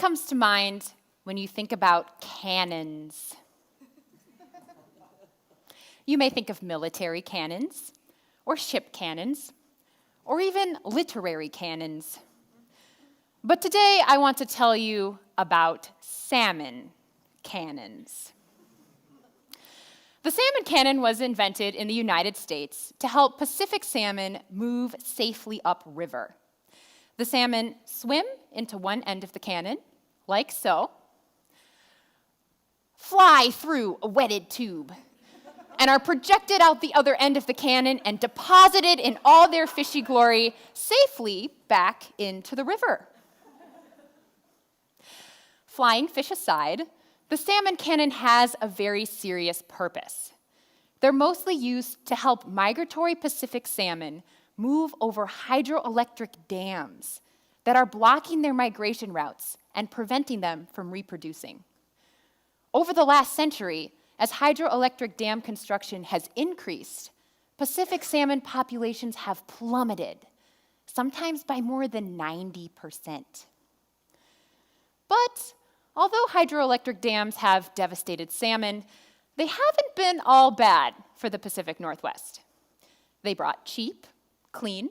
comes to mind when you think about cannons? You may think of military cannons, or ship cannons, or even literary cannons. But today I want to tell you about salmon cannons. The salmon cannon was invented in the United States to help Pacific salmon move safely upriver. The salmon swim into one end of the cannon, like so, fly through a wetted tube, and are projected out the other end of the cannon and deposited in all their fishy glory safely back into the river. Flying fish aside, the salmon cannon has a very serious purpose. They're mostly used to help migratory Pacific salmon move over hydroelectric dams that are blocking their migration routes and preventing them from reproducing. Over the last century, as hydroelectric dam construction has increased, Pacific salmon populations have plummeted, sometimes by more than 90%. But although hydroelectric dams have devastated salmon, they haven't been all bad for the Pacific Northwest. They brought cheap, clean,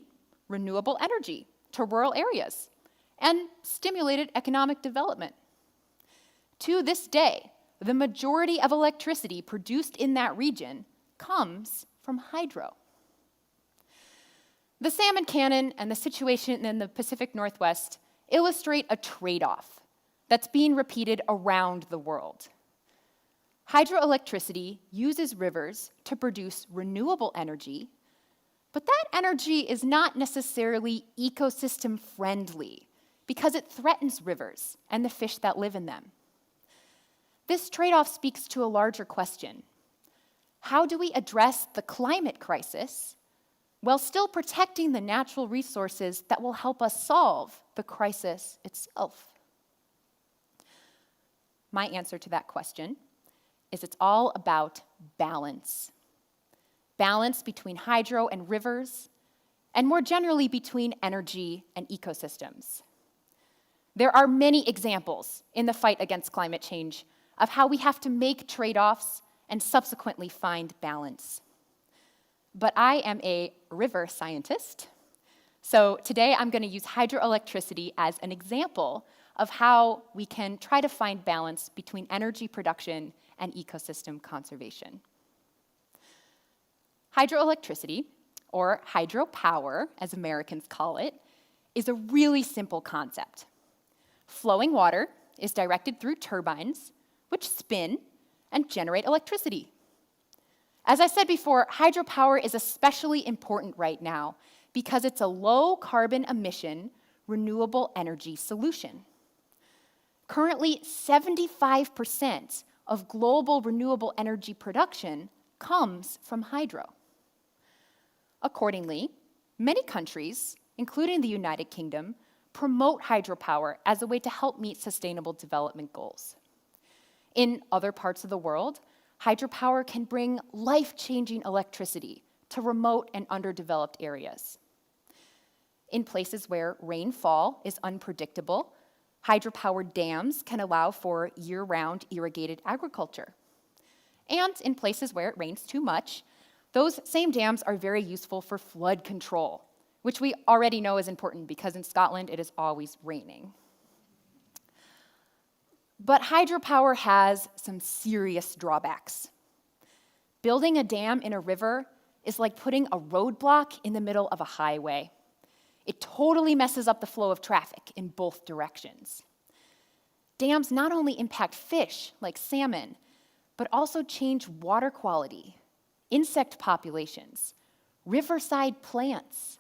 renewable energy to rural areas and stimulated economic development. To this day, the majority of electricity produced in that region comes from hydro. The salmon cannon and the situation in the Pacific Northwest illustrate a trade-off that's being repeated around the world. Hydroelectricity uses rivers to produce renewable energy, but that energy is not necessarily ecosystem friendly because it threatens rivers and the fish that live in them. This trade-off speaks to a larger question. How do we address the climate crisis while still protecting the natural resources that will help us solve the crisis itself? My answer to that question is it's all about balance. Balance between hydro and rivers, and more generally between energy and ecosystems. There are many examples in the fight against climate change of how we have to make trade-offs and subsequently find balance. But I am a river scientist, so today I'm going to use hydroelectricity as an example of how we can try to find balance between energy production and ecosystem conservation. Hydroelectricity, or hydropower as Americans call it, is a really simple concept. Flowing water is directed through turbines, which spin and generate electricity. As I said before, hydropower is especially important right now because it's a low carbon emission, renewable energy solution. Currently, 75% of global renewable energy production comes from hydro. Accordingly, many countries, including the United Kingdom, promote hydropower as a way to help meet sustainable development goals. In other parts of the world, hydropower can bring life-changing electricity to remote and underdeveloped areas. In places where rainfall is unpredictable, hydropower dams can allow for year-round irrigated agriculture. And in places where it rains too much, those same dams are very useful for flood control, which we already know is important because in Scotland it is always raining. But hydropower has some serious drawbacks. Building a dam in a river is like putting a roadblock in the middle of a highway. It totally messes up the flow of traffic in both directions. Dams not only impact fish, like salmon, but also change water quality, insect populations, riverside plants,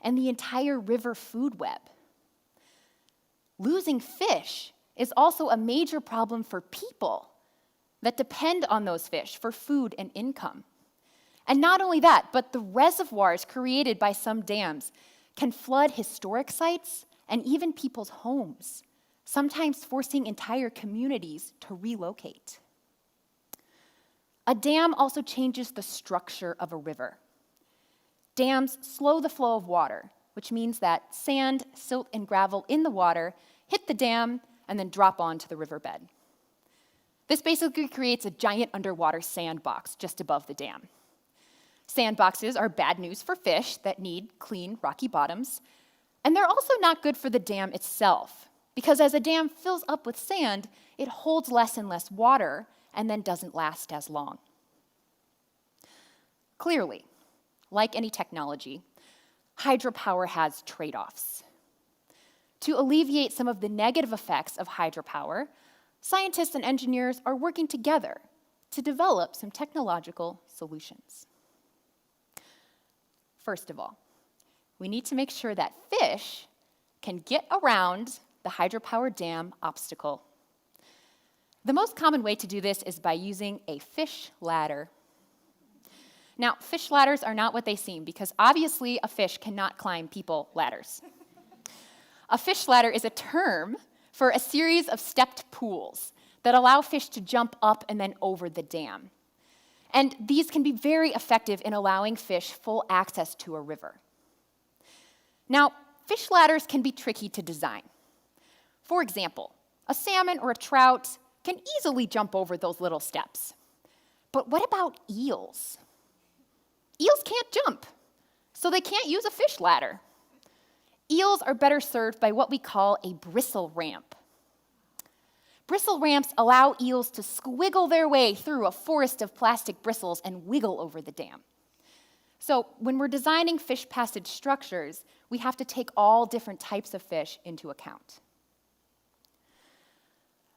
and the entire river food web. Losing fish is also a major problem for people that depend on those fish for food and income. And not only that, but the reservoirs created by some dams can flood historic sites and even people's homes, sometimes forcing entire communities to relocate. A dam also changes the structure of a river. Dams slow the flow of water, which means that sand, silt, and gravel in the water hit the dam and then drop onto the riverbed. This basically creates a giant underwater sandbox just above the dam. Sandboxes are bad news for fish that need clean, rocky bottoms, and they're also not good for the dam itself, because as a dam fills up with sand, it holds less and less water and then doesn't last as long. Clearly, like any technology, hydropower has trade-offs. To alleviate some of the negative effects of hydropower, scientists and engineers are working together to develop some technological solutions. First of all, we need to make sure that fish can get around the hydropower dam obstacle. The most common way to do this is by using a fish ladder. Now, fish ladders are not what they seem, because obviously a fish cannot climb people ladders. A fish ladder is a term for a series of stepped pools that allow fish to jump up and then over the dam. And these can be very effective in allowing fish full access to a river. Now, fish ladders can be tricky to design. For example, a salmon or a trout can easily jump over those little steps. But what about eels? Eels can't jump, so they can't use a fish ladder. Eels are better served by what we call a bristle ramp. Bristle ramps allow eels to squiggle their way through a forest of plastic bristles and wiggle over the dam. So when we're designing fish passage structures, we have to take all different types of fish into account.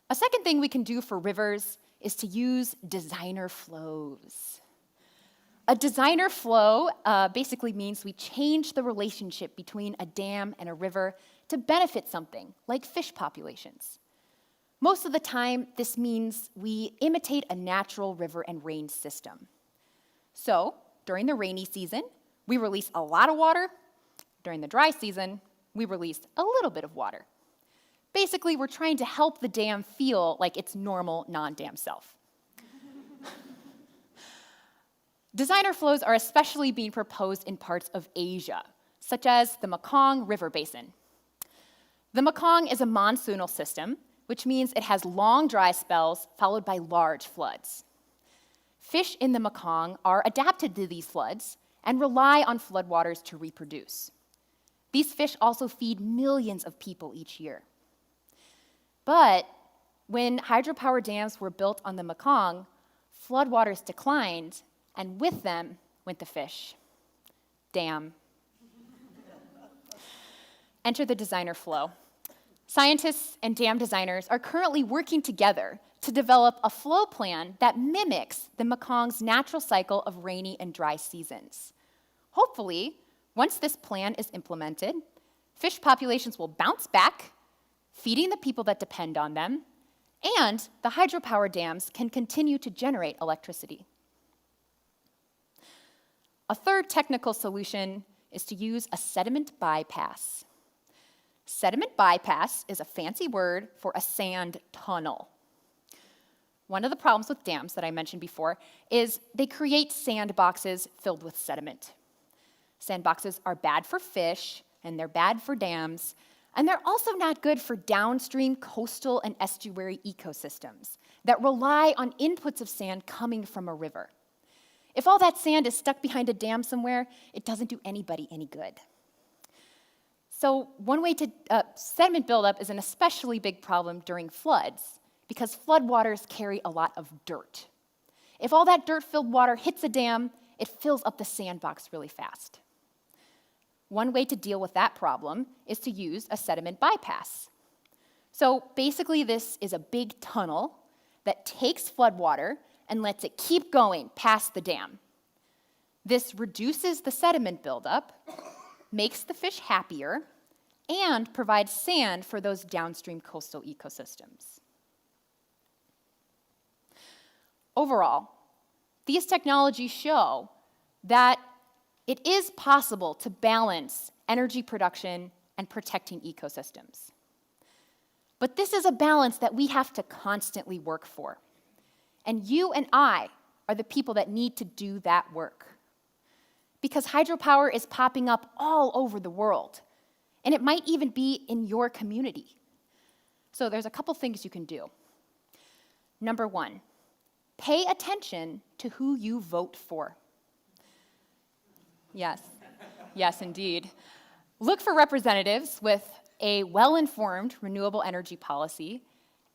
A second thing we can do for rivers is to use designer flows. A designer flow basically means we change the relationship between a dam and a river to benefit something, like fish populations. Most of the time, this means we imitate a natural river and rain system. So, during the rainy season, we release a lot of water. During the dry season, we release a little bit of water. Basically, we're trying to help the dam feel like its normal, non-dam self. Designer flows are especially being proposed in parts of Asia, such as the Mekong River Basin. The Mekong is a monsoonal system, which means it has long dry spells followed by large floods. Fish in the Mekong are adapted to these floods and rely on floodwaters to reproduce. These fish also feed millions of people each year. But when hydropower dams were built on the Mekong, floodwaters declined, and with them went the fish. Damn. Enter the designer flow. Scientists and dam designers are currently working together to develop a flow plan that mimics the Mekong's natural cycle of rainy and dry seasons. Hopefully, once this plan is implemented, fish populations will bounce back, feeding the people that depend on them, and the hydropower dams can continue to generate electricity. A third technical solution is to use a sediment bypass. Sediment bypass is a fancy word for a sand tunnel. One of the problems with dams that I mentioned before is they create sandboxes filled with sediment. Sandboxes are bad for fish, and they're bad for dams, and they're also not good for downstream coastal and estuary ecosystems that rely on inputs of sand coming from a river. If all that sand is stuck behind a dam somewhere, it doesn't do anybody any good. So one way to sediment buildup is an especially big problem during floods because floodwaters carry a lot of dirt. If all that dirt-filled water hits a dam, it fills up the sandbox really fast. One way to deal with that problem is to use a sediment bypass. So basically this is a big tunnel that takes floodwater and lets it keep going past the dam. This reduces the sediment buildup, makes the fish happier, and provides sand for those downstream coastal ecosystems. Overall, these technologies show that it is possible to balance energy production and protecting ecosystems. But this is a balance that we have to constantly work for. And you and I are the people that need to do that work. Because hydropower is popping up all over the world, and it might even be in your community. So there's a couple things you can do. Number one, pay attention to who you vote for. Yes, yes, indeed. Look for representatives with a well-informed renewable energy policy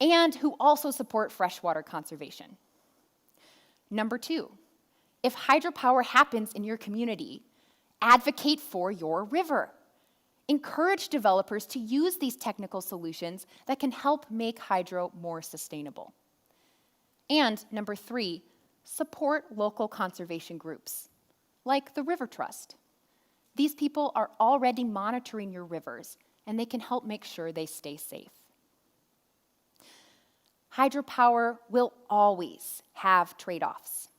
and who also support freshwater conservation. Number two, if hydropower happens in your community, advocate for your river. Encourage developers to use these technical solutions that can help make hydro more sustainable. And number three, support local conservation groups, like the River Trust. These people are already monitoring your rivers, and they can help make sure they stay safe. Hydropower will always have trade-offs,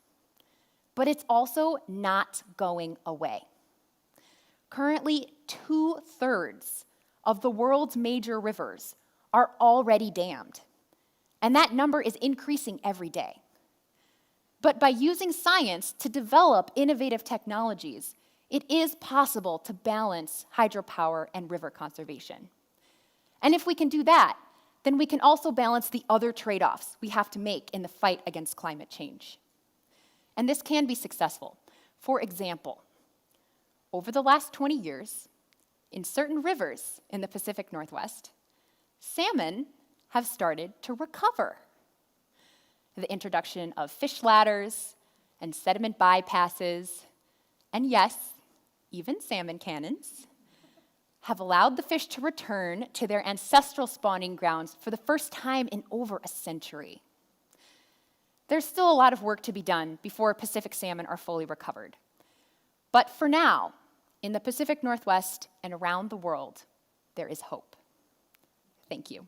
but it's also not going away. Currently, 2/3 of the world's major rivers are already dammed, and that number is increasing every day. But by using science to develop innovative technologies, it is possible to balance hydropower and river conservation. And if we can do that, then we can also balance the other trade-offs we have to make in the fight against climate change. And this can be successful. For example, over the last 20 years, in certain rivers in the Pacific Northwest, salmon have started to recover. The introduction of fish ladders and sediment bypasses, and yes, even salmon cannons, have allowed the fish to return to their ancestral spawning grounds for the first time in over a century. There's still a lot of work to be done before Pacific salmon are fully recovered. But for now, in the Pacific Northwest and around the world, there is hope. Thank you.